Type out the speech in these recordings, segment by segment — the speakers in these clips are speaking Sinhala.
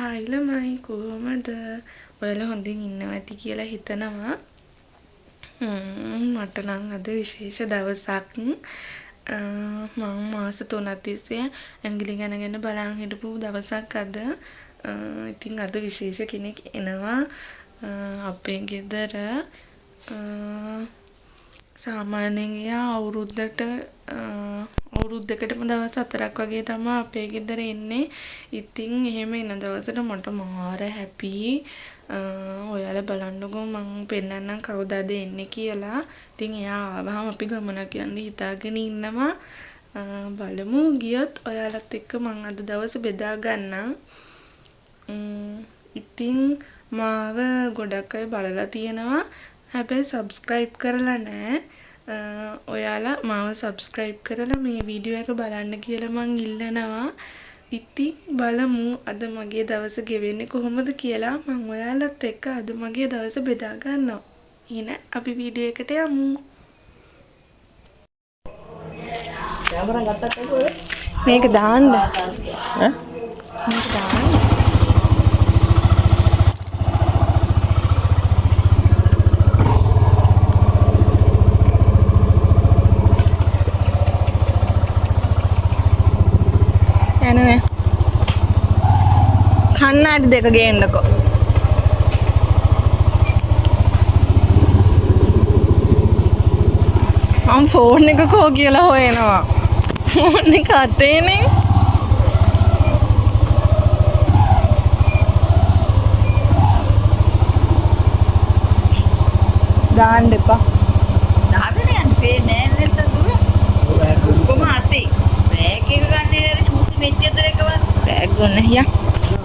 හායි ළමයි කොහොමද? ඔයාලා හොඳින් ඉන්නවා ඇති කියලා හිතනවා. මට නම් අද විශේෂ දවසක්. මම මාස 3ක් තිස්සේ ඇඟිලි ගණගෙන බලන් හිටපු දවසක් අද. ඉතින් අද විශේෂ කෙනෙක් එනවා අපේ ගෙදර. සාමාන්‍යයෙන් එයා අවුරුද්දකටම දවස් 4ක් වගේ තමයි අපේ ගෙදර එන්නේ. ඉතින් එහෙම එන දවසට මට මාර හැපි. ඔයාලා බලන්නකෝ මං පෙන්නන්නම් කවුද අද එන්නේ කියලා. ඉතින් එයා ආවහම අපි ගමනක් යන්න හිතාගෙන ඉන්නවා. බලමු ගියොත් ඔයාලත් එක්ක මං අද දවස බෙදා ගන්නම්. ඉතින් මාව ගොඩක් අය බලලා තියෙනවා. හැබැයි subscribe කරලා නැහැ. ඔයාලා මාව subscribe කරලා මේ වීඩියෝ එක බලන්න කියලා මං ඉල්ලනවා. ඉතින් බලමු අද මගේ දවස ගෙවෙන්නේ කොහොමද කියලා. මං ඔයාලත් එක්ක අද මගේ දවස බෙදා ගන්නවා. එහෙනම් අපි වීඩියෝ එකට යමු. මේක දාන්න. මේක දාන්න. යනවා. කන්නාඩි දෙක ගේන්නකෝ. මම ෆෝන් එක කෝ කියලා හොයනවා. ෆෝන් එක අතේනේ. දාන්න එපා. දාගෙන යන්න පේන්නේ නැහැ නේද දුර. කොහොම අතේ. බෑග් එක ගන්න නේද චූටි මෙච්චර එකවත්. බෑග් ගන්න හියා.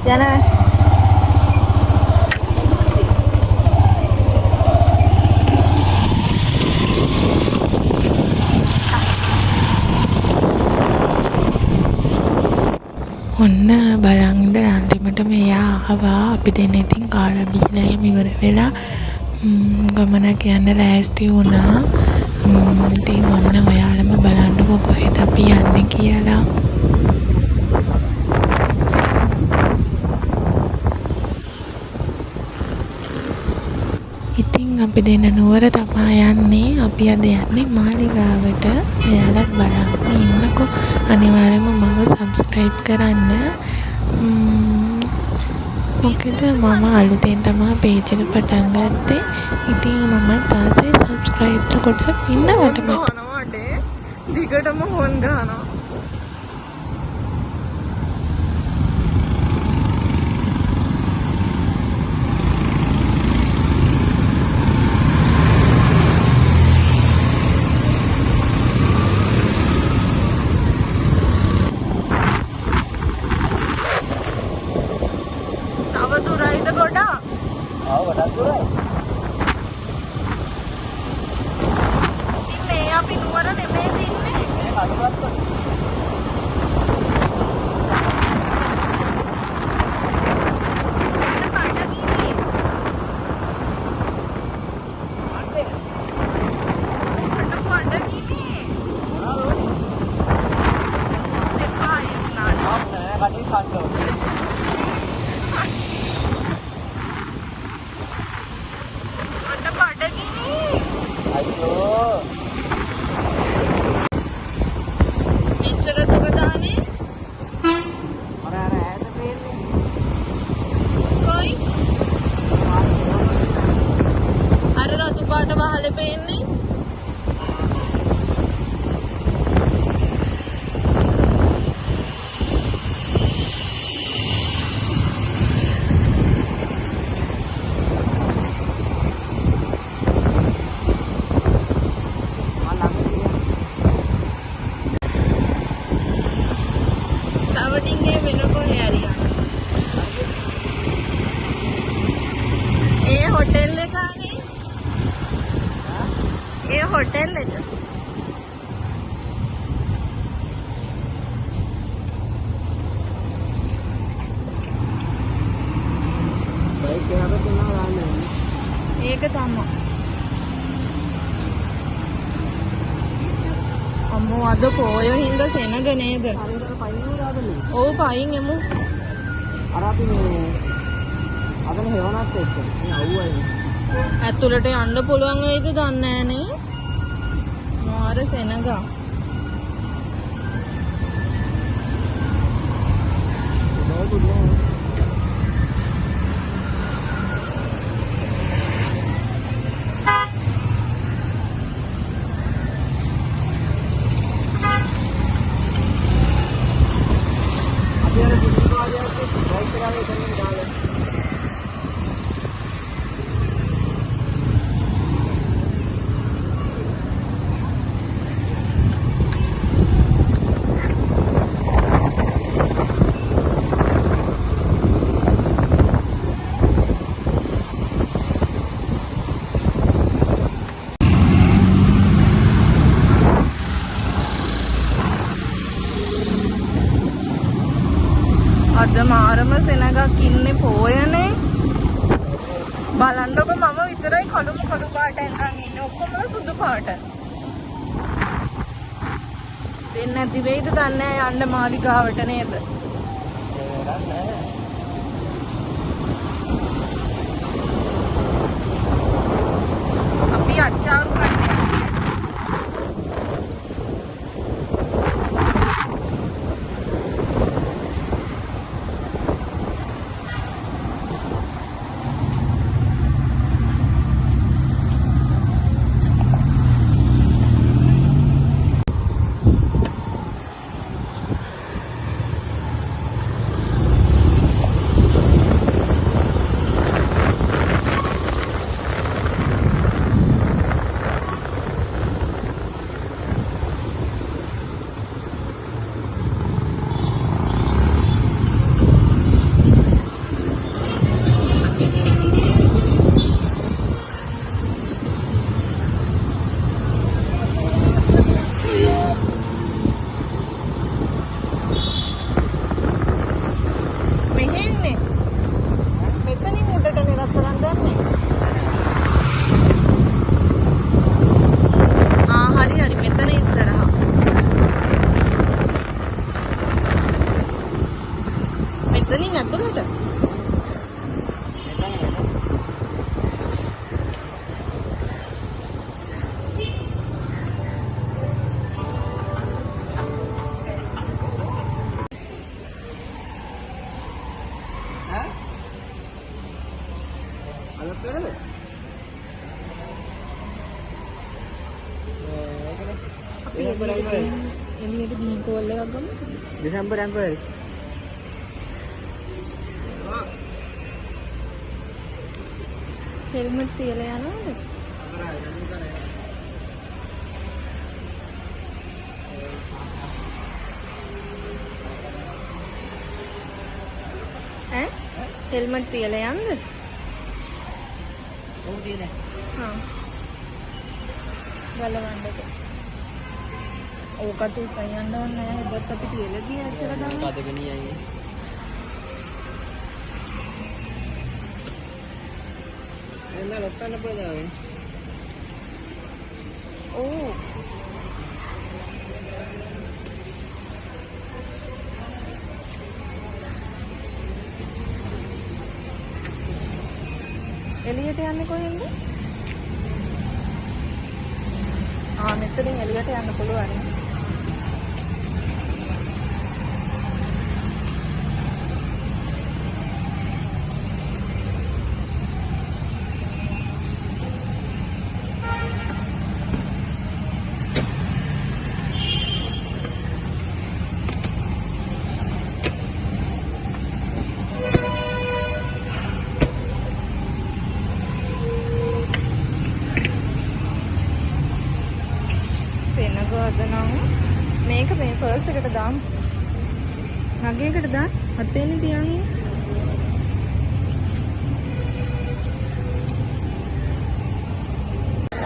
යනවා. ඔන්න බලන් ඉඳලා අන්තිමට මෙයා ආවා. අපි දෙන්න ඉතින් කාලා බීලා එහෙම ඉවර වෙලා ගමනක් යන්න ලෑස්ති වුණා. ඉතින් ඔන්න ඔයාලම බලන්නකෝ කොහෙද අපි යන්නේ කියලා. ඉතින් අපි දෙන්න නුවර තමයි යන්නේ. අපි අද යන්නේ මාලිගාවට. ඔයාලත් බලන්න ඉන්නකෝ. අනිවාර්යයෙන්ම මාව subscribe කරන්න. මොකද මම අලුතෙන් තමයි page එක පටන් ගත්තේ. ඉතින් මම තාසේ subscribe කොට ඉන්නවට මට දිගටම හොන් ගන්නවා. होटल है जो भाई क्या तो ना आने एक ताम अम्मो अदो कोयो हिंदा सेनगे नेद ओ पाइंगेमो අර අපි මේ අදන හේවනත් එක්ක මේ අවුවයි. ඇතුළට යන්න පුළුවන් වෙයිද දන්නේ නෑනේ. මාර සෙනග. අද මාරම සෙනගක් ඉන්නේ පෝයනේ. බලන්නකො මම විතරයි කළු පාට ඇඳන් ඉන්නේ. ඔක්කොම සුදු පාට. දෙන්නේ නැති වෙයිද දන්නේ නැහැ යන්න මාලිගාවට නේද? අපි අච්චාරු කන්නේ. මෙතනින් ඇතුළට එළියට ගිහින් කෝල් එකක් ගමු. දෙසැම්බර් ඇන්පර්. හෙල්මට් තියලා යනවද? ඈ? හෙල්මට් තියලා යන්නද? ඔව් තියලා. හා. ගලවන්නද? ඕකට උසයන් යන්න ඕනේ නැහැ. හෙබත් අපි තියලා ගියා ඇත්තට ගන්න. පදගනියයි. එන්න ලොක්කන්න පුළුවන්. ඕ. එළියට යන්නේ කොහෙන්ද? මෙතනින් එළියට යන්න පුළුවන්. මේක මේ පර්ස් එකට දාමු. නගේකට දාන්න. අතේනේ තියන් ඉන්නේ.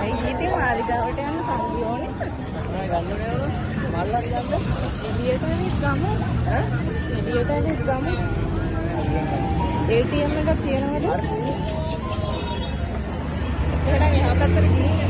අයි ඉතින් මාලිගාවට යන්න කන්දි ඕනේ. ගන්න නෑනේ. මල්ලා ගන්න. එළියට ඇවිත් ගමු. ඈ? එළියට ඇවිත් ගමු. ATM එකක් තියනවද? එහෙනම් එහා පැත්තට ගිහින්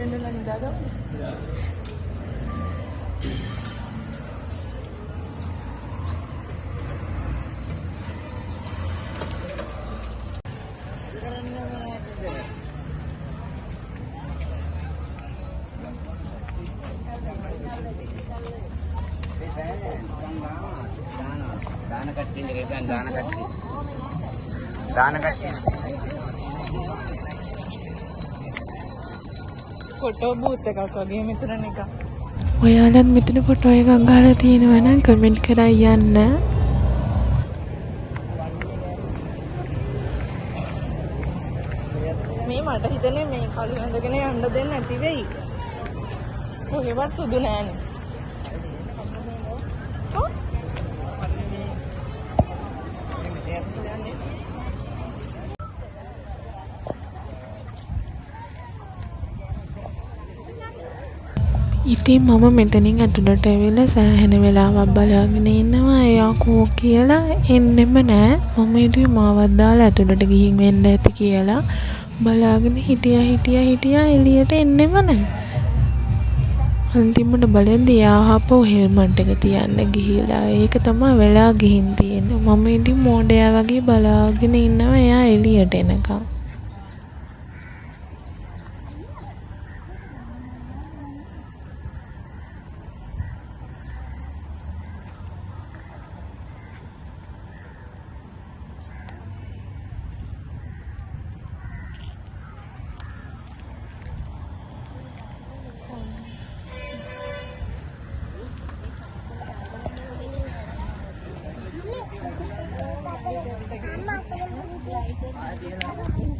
පෙන්නලා නිදාගමු. ෆොටෝ බූත් එකක් වගේ මෙතන එක. ඔයාලත් මෙතන ෆොටෝ එකක් ගහලා තියෙනවා නම් කමෙන්ට් කරලා යන්න. මේ මට හිතන්නේ මේ කළු ඇඳගෙන යන්න දෙන්නේ නැති වෙයි. කොහෙවත් සුදු නෑනේ. ඉතින් මම මෙතනින් ඇතුළට ඇවිල්ලා සෑහෙන වෙලාවක් බලාගෙන ඉන්නවා. එයා කෝ කියලා එන්නෙම නෑ. මම හිතුවේ මාවත් දාලා ඇතුළට ගිහින් වෙන්න ඇති කියලා බලාගෙන හිටියා එළියට එන්නෙම නෑ. අන්තිමට බලද්දී ආහපෝ හෙල්මට් එක තියන්න ගිහිලා. ඒක තමයි වෙලා ගිහින් තියෙන්නේ. මම ඉතින් මෝඩයා වගේ බලාගෙන ඉන්නවා එයා එළියට එනකම්.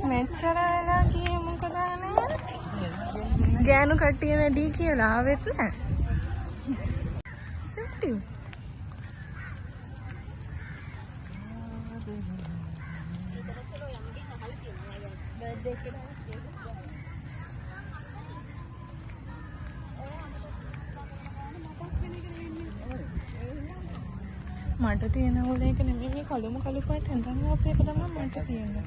මෙච්චර වෙලා ගියේ මොකද නේ? ගෑනු කට්ටිය වැඩි කියලා ආවෙත් නෑ. සිටිව්. මට තියෙන ඕල එක නෙමෙයි මේ කළුම කළු පාට හඳන් ආපු එක තමයි මට තියෙන්නේ.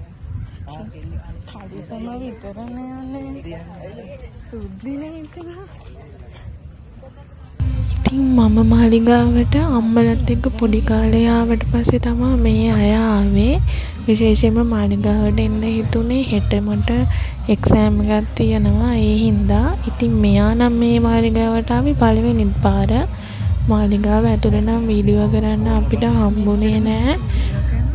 කලිසම විතරනේ යන්නේ. සුද්ධිනේ ඉතින්. ඉතින් මම මාලිගාවට අම්මලත් එක්ක පොඩි කාලේ ආවට පස්සේ තමයි මේ අය ආවේ. විශේෂයෙන්ම මාලිගාවට එන්න හිතුනේ හෙට මට එක්සෑම් එකක් තියෙනවා ඒ හින්දා. ඉතින් මෙයා නම් මේ මාලිගාවට ආවේ පළවෙනි පාර. මාලිගාව ඇතුළේ නම් වීඩියෝ කරන්න අපිට හම්බුනේ නෑ.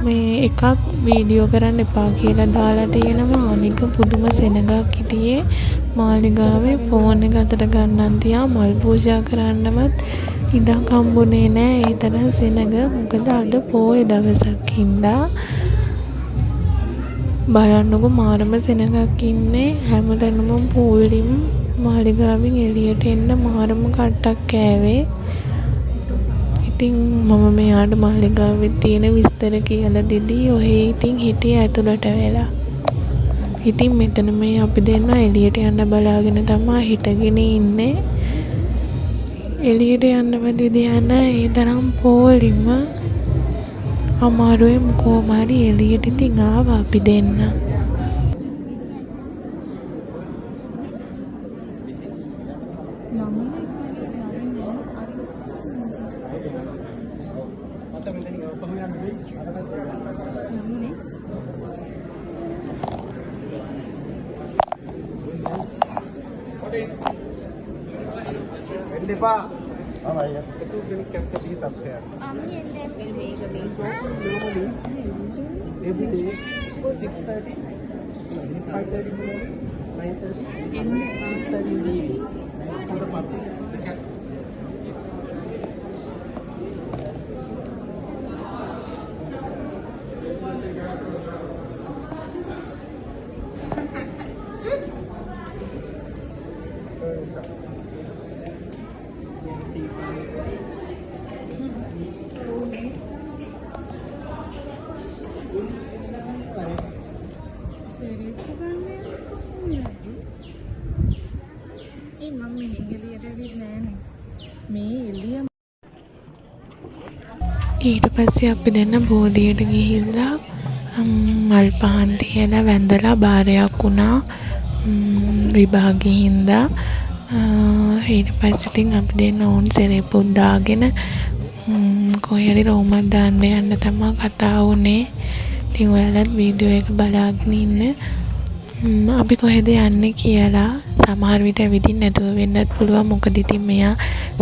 මේ එකක් වීඩියෝ කරන්න එපා කියලා දාලා තියෙනවා. අනික පුදුම සෙනගක් හිටියේ මාලිගාවේ. ෆෝන් එක අතට ගන්නන් තියා මල් පූජා කරන්නවත් ඉඩක් හම්බුනේ නෑ. ඒ තරම් සෙනග. මොකද අද පොයේ දවසක් හින්දා. බලන්නකො මාරම සෙනගක් ඉන්නේ. හැමතැනම පූලිම් මාලිගාවෙන් එළියට එන්න මාරම කට්ටක් කෑවේ. ඉතින් මම මෙයාට මාලිගාවේ තියෙන විස්තර කියලා දෙදී ඔහේ ඉතින් හිටියේ ඇතුළට වෙලා. ඉතින් මෙතන මේ අපි දෙන්න එළියට යන්න බලාගෙන තමයි හිටගෙන ඉන්නේ. එළියට යන්නවත් විදියක් නැහැ. ඒ තරම් පොලිම අමාරුවෙන් කොහොම හරි එළියට ඉතින් ආවා අපි දෙන්න. Every day, 6:30, 5:30 morning, 9:30, 6:30 evening for the public. ඊට පස්සේ අපි දෙන්න බෝධියට ගිහිල්ලා මල් පහන් තියලා වැඳලා බාරයක් වුණා. විභාගේ හින්දා ඊට පස්සේ ඉතින් අපි දෙන්න ඕන් සෙරෙප්පුත් දාගෙන කොහේ හරි රෝමක් දාන්න යන්න තමයි කතා වුනේ. ඉතින් ඔයාලත් වීඩියෝ එක බලාගෙන ඉන්න. අපි කොහෙද යන්නේ කියලා සමහර විට ඇවිදින්න නැතුව වෙන්නත් පුළුවන්. මොකද ඉතින් මෙයා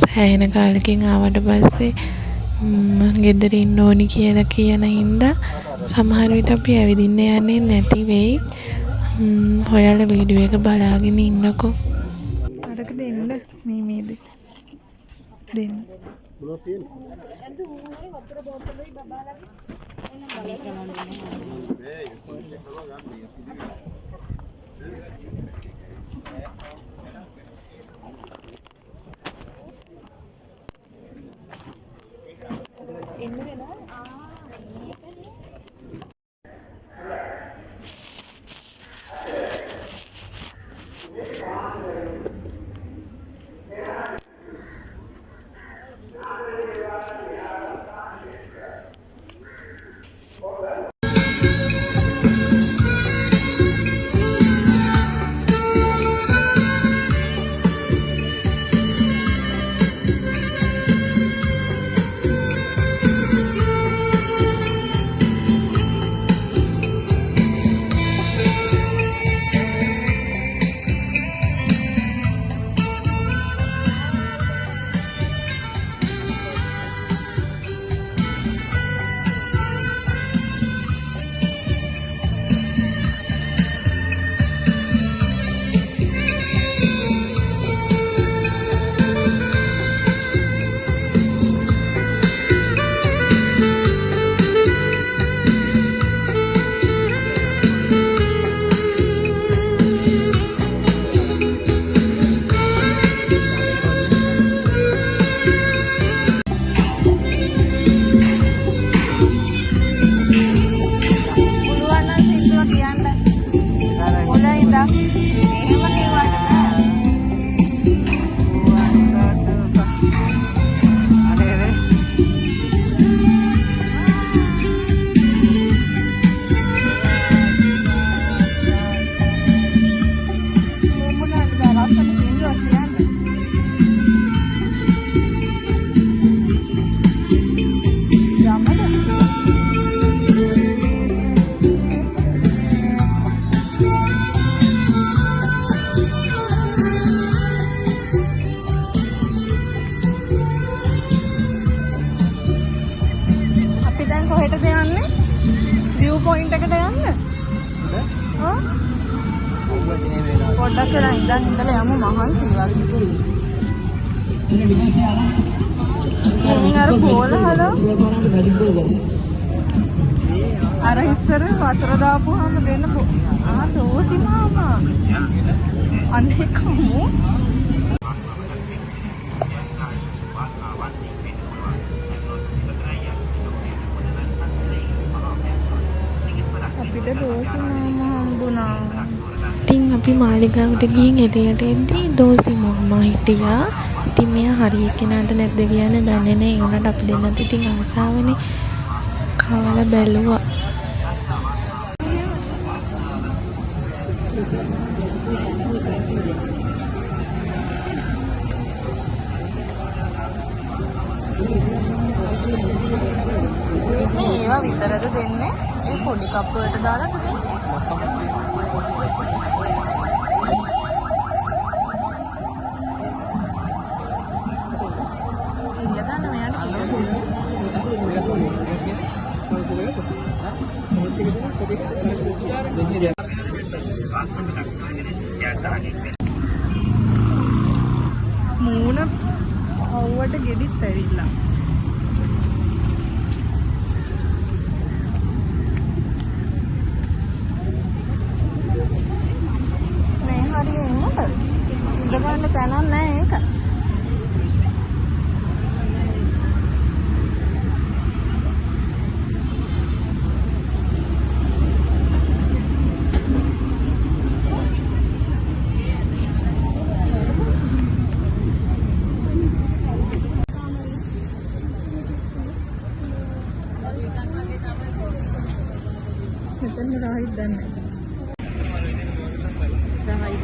සෑහෙන කාලෙකින් ආවට පස්සේ ගෙදර ඉන්න ඕනි කියලා කියන හින්දා සමහර විට අපි ඇවිදින්න යන්නේ නැති වෙයි. ඔයාලා වීඩියෝ එක බලාගෙන ඉන්නකෝ. අරක දෙන්න මේද දෙන්න. පොයින්ට් එකට යන්න. පොඩ්ඩක් කරන් ඉඳලා යමු මහන්සි වගේ. අර බෝල හලෝ. අර ඉස්සර වතුර දාපුවාම දෙන්න දෝසි මාමා. අනේ කමු. ඉතින් අපි මාලිගාවට ගිහින් එළියට එද්දී දෝසි මාමා හිටියා. ඉතින් මෙයා හරිය කෙනාද නැද්ද කියන්නේ දන්නේ නැහැ. ඒ උනට අපි දෙන්නත් ඉතින් ආසාවනේ කාලා බැලුවා. ඒවා විතරද දෙන්නේ? ඒ පොඩි කප් වලට දාලාද දෙන්නේ? මූණ අවුවට ගෙඩිත් ඇවිල්ලා. මේ හරිය එන්නද? ඉඳ ගන්න තැනක් නැහැ ඒක. මෙතන රාහිත් දන්නේ. රාහිත්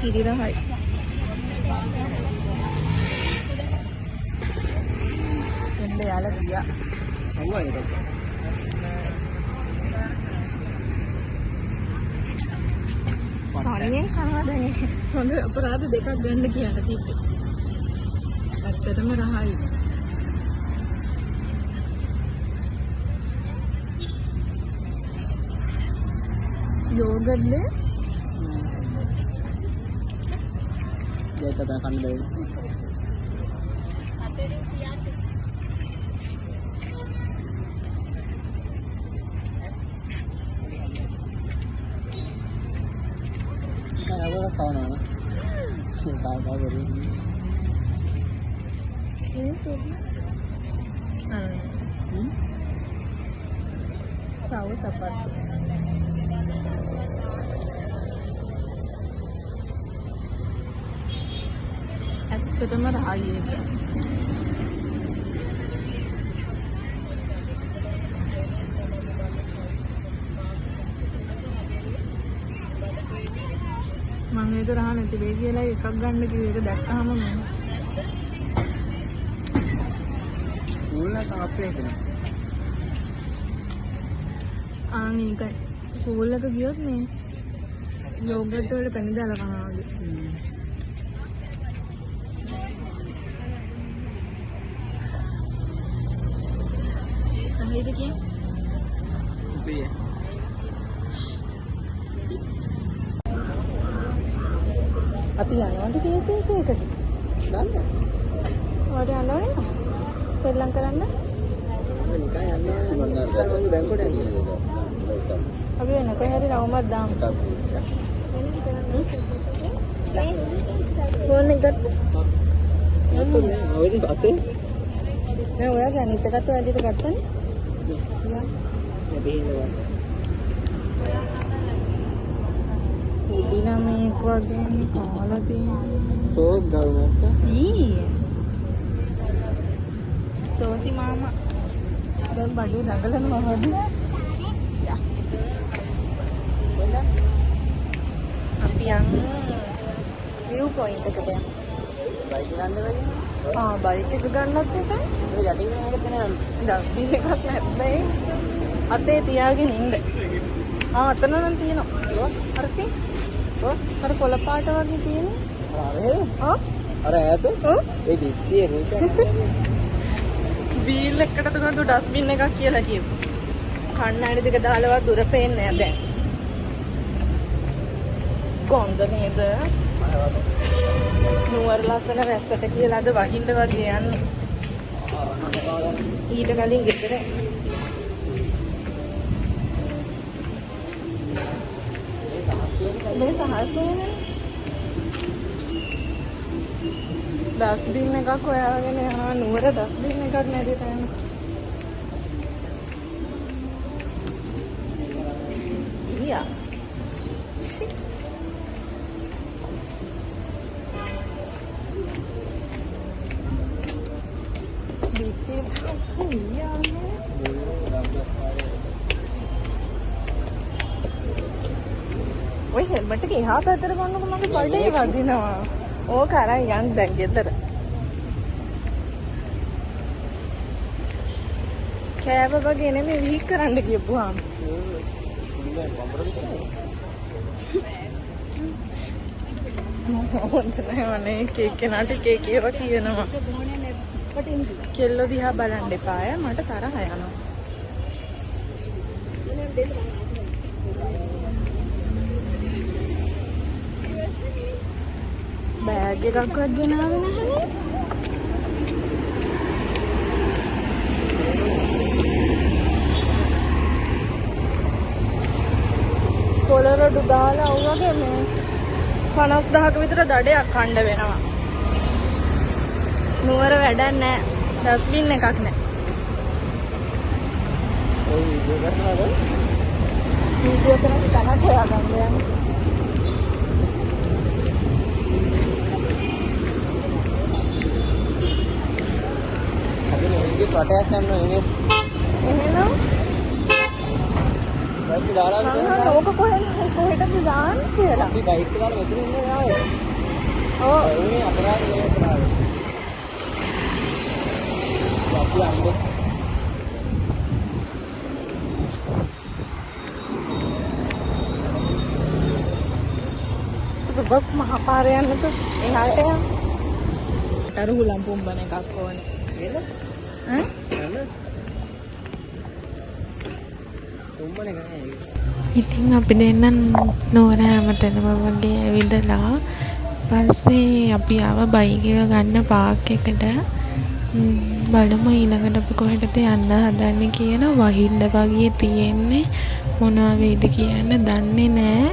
කිරි රහයි. එන්න යාලා ගියා. අවුවා ඒක. තනියෙන් කනවා දැන් හොඳ අපරාධ දෙකක් ගන්න කියන්න තිබ්බේ. ඇත්තටම රහයි. යෝගඩ්නේ ඒක තමයි කන්න බැරි. Aku kawan mana? Tahu baru. ini sudah. Tahu seperti. ඇත්තටම රහයි ඒක. මම ඒක රහ නැති වෙයි කියලා එකක් ගන්න කිව්ව එක දැක්කහම මම Mulai apa itu? ඒකයි ස්කූල් එක ගියොත් මේ යෝගට් වල පැණි දාලා කනවා වගේ. හරිද කියන්නේ? Iya. අපි යනවාද කේසස් එකට? Mana? ඔයාට යනවද? සෙල්ලම් කරන්න? Nikah yang mana? Sebentar. Kalau bangkok ada ni. අපි වෙන කොහේ හරි රවුමක් දාමු. ෆෝන් එක ගත්තා. Awalnya batin. නෑ ඔයාගේ අනිත් එකත් ඔයාලට ගත්තනේ. Lebih ni. පොඩි ළමෙක් වගේ කාලා තියෙනවා. So, gaul apa? ඊ. තෝසි මාමා. දැන් බඩේ දඟලනවා වගේ. අපි යන්නේ view point එකට යන්න. Baik kan lagi? බයික් එක ගන්නත් එකයි. Ini jadi mana kita ni? Dustbin එකක් නැත්නම් අතේ තියාගෙන ඉන්න. අතන නම් තියෙනවා. හරිද? අර කොළ පාට වගේ තියෙනවා. Ada itu? Eh, di rusak. බීල් එකකට තමයි ඩස්බින් එකක් කියලා කියපු. කන්නඩි දෙක දාලවත් දුර පේන්නේ නැහැ දැන්. කොන්ද නේද? නුවර ලස්සන වැස්සට කියලාද වහින්න වගේ යන්නේ. ඊට කලින් ගෙදර මේ සහසනේ ඩස්බින් එකක් හොයාගෙන යනවා නුවර ඩස්බින් එකක් නැති තැන. ඊයා ඔය හෙල්මට් එක එහා පැත්තට ගන්නකො මගේ බඩේ වදිනවා. ඕක අරන් යන්න දැන් ගෙදර. කෑව වගේ නෙමෙයි වීක් කරන්න කියපුවාම. හොඳ නෑනේ කේක් කෙනාට කේක් ඒවා කියනවා. කෙල්ලෝ දිහා බලන්න එපාය මට තරහ යනවා. බෑග් එකක්වත් ගෙනාවේ නැහැනේ. පොළොරඩු දාලා වගේ මේ 50000ක විතර දඩයක් කණ්ඩ වෙනවා. නුවර වැඩක් නැහැ. ඩස්බින් එකක් නැහැ. Oh, video කරනවද? වීඩියෝ කරන තැනක් හොයාගන්න යන්නේ. Ini wටයක් යන්න ඕනේ. එහෙනම් වටයක් අපි දාලා මම ඕක කොහෙන්ද දාන්නේ කියලා. අපි බයික් එක දාලා මෙතන ඉන්නේ ආවේ. ඔව්. ඒ අපරාධ වෙනවා. අපි අnder සුබක් මහපාරේ යන්නත් එහාට යන්න. අර හුලම් පුම්බන එකක් ඕනේ. නේද? ඈ? නේද? තුම්බන එක නෑ. ඉතින් අපි දෙන්න නෝර හැමතැනම වගේ ඇවිදලා පස්සේ අපි ආව බයික් එක ගන්න පාක් එකට. බලමු ඊළඟට අපි කොහෙටද යන්න හදන්නේ කියන වහින්න වගේ තියෙන්නේ මොනවා වේද කියන්න දන්නේ නෑ.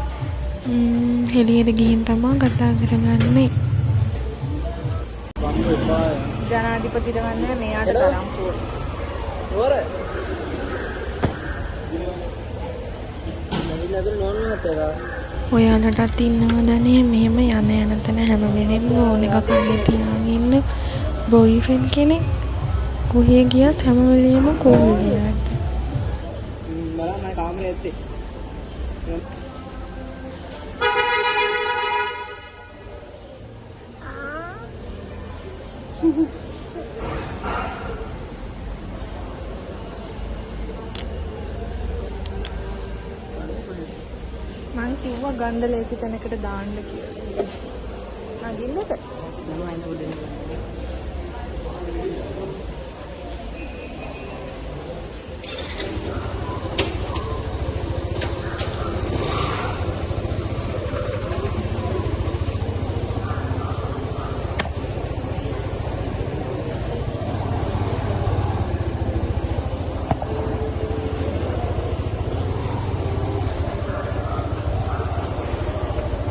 හෙළියට ගිහින් තමයි කතා කරගන්නේ. ජනාධිපතිට ගන්න මෙයාට තරම් පොර. නෝර. නවිලද නෝන්නත් එක. ඔයාලටත් ඉන්නවදනේ මෙහෙම යන යන තැන හැම වෙලෙම ඕන එකක් අගේ තියාගෙන ඉන්න බොයිෆ්‍රෙන්ඩ් කෙනෙක් කොහේ ගියත් හැම වෙලෙම කෝල් එයාට. බලන්න මම කාමරේ ඇත්තේ. මං කිව්වා ගන්ධ ලේසි තැනකට දාන්න කියලා. නගින්නද? මම අයින් පොඩ්ඩක්.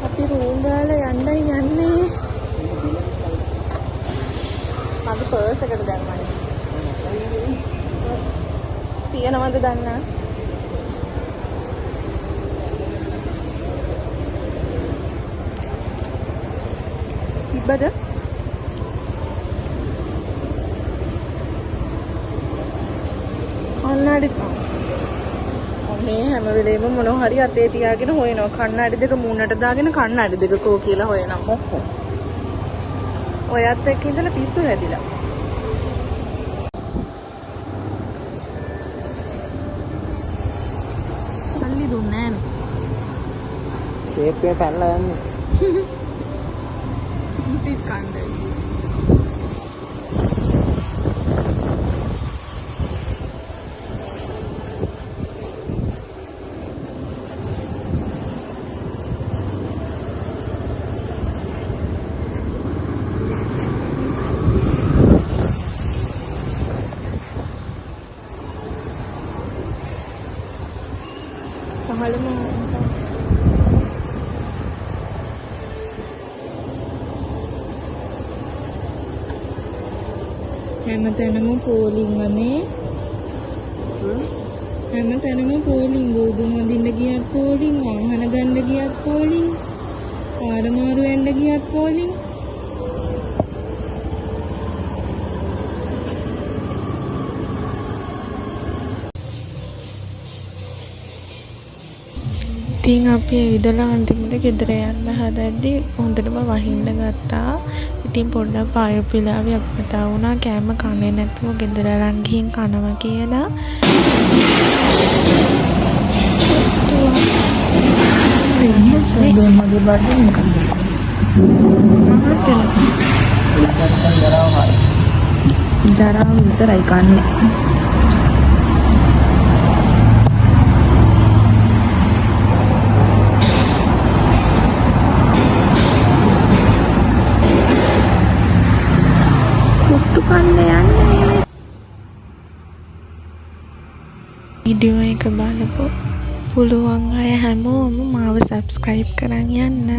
අපි රූම් දාලා යන්නේ. මගේ පර්ස් එකට දැම්මනේ. තියනවද දන්නා? ඉබ්බද? කන්නඩි මේ හැම වෙලේම මොනවා හරි අතේ තියාගෙන හොයනවා. කන්නඩි දෙක මූණට දාගෙන කන්නඩි දෙක කෝ කියලා හොයනවා. මොකෝ? ඔයත් එක්ක ඉඳලා පිස්සු හැදිලා. සල්ලි දුන්නේ නැහැ. ෂේප් එක පැනලා යන්නේ. මුටිත් කන්නේ. පහළම හැමතැනම පෝලිං අනේ හැමතැනම පෝලිං බෝදුන් වදින්න ගියත් පෝලිං වාහන ගන්න ගියත් පෝලිං පාර මාරු වෙන්න ගියත් පෝලිං ඉතින් අපි ඇවිදලා අන්තිමට ගෙදර යන්න හදද්දි හොඳටම වහින්න ගත්තා. ඉතින් පොඩ්ඩක් පාය පිලාවේ අපිට කතා වුණා කෑම කන්නේ නැතුව ගෙදර අරන් ගිහින් කනවා කියලා. මගේ බඩේ මොකද? ජරාව විතරයි කන්නේ. වීඩියෝ එක බලපු පුළුවන් අය හැමෝම මාව සබ්ස්ක්‍රයිබ් කරන් යන්න.